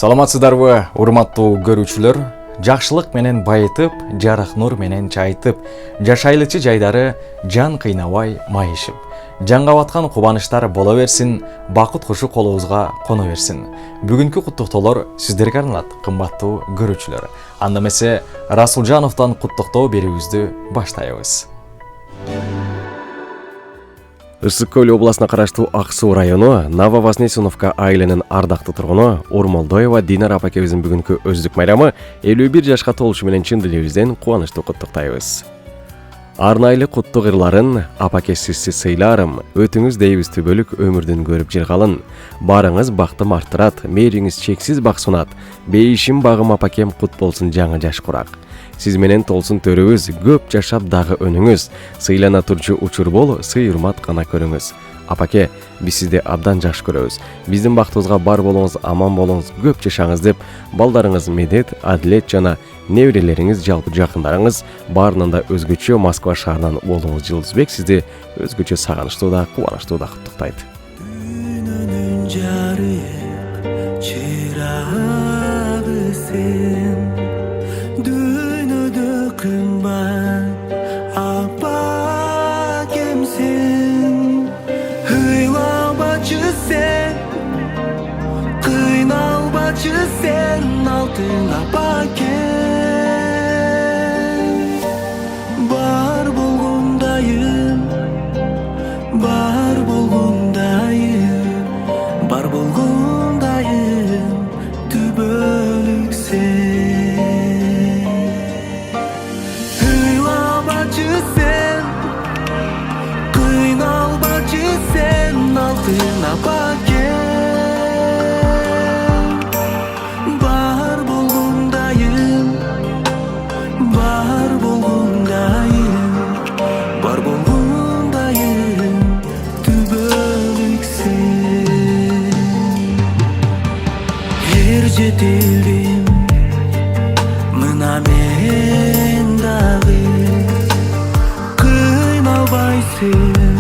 Саламатсыздарбы, урматтуу көрүүчүлөр? Жакшылык менен байытып, жарык нур менен чайытып, жашайлычы жайдары жан кыйнабай майышып. Жанга баткан кубанычтар боло берсин, бакыт кушу колубузга коно берсин. Бүгүнкү куттуктоолор сиздерге арналат, кымбаттуу көрүүчүлөр. Анда эмесе Расулжановдон куттуктоо берүүбүздү баштайбыз. Ысык Көл областына караштуу Ак Суу району Нововознесеновка айылынын ардактуу тургуну Урмолдоева Динара апакебиздин бүгүнкү өздүк майрамы 51 жашка толушу менен чын дилибизден кубанычтуу куттуктайбыз. Арнайлы куттук ырларын апаке сизси сыйларым, өтүңүз дейбиз түбөлүк өмүрдүн көрүп жыргалын. Барыңыз бактым арттырат, мээриңиз чексиз бак сунат. Бейишим багым апакем кут болсун жаңы жаш курак. Сиз менен толсун төрүбүз, көп жашап дагы өнүңүз. Сыйлана турчу учур бол, сый урмат гана көрүңүз. Апаке, биз сизди абдан жакшы көрөбүз. Биздин бактыбызга бар болуңуз, аман болуңуз, көп жашаңыз деп, балдарыңыз Медет, Адилет жана неберелериңиз, жалпы жакындарыңыз баарынан да өзгөчө Москва шаарынан уулуңуз Жылдызбек сизди өзгөчө сагынычтуу да, кубанычтуу да куттуктайт. Sen altın apake Bar bulgundayım Bar bulgundayım Bar bulgundayım Tübölük sen Hıyla bacı sen Kıynal bacı sen altın apake Жетилдим мына мен дагы кыйналбайсың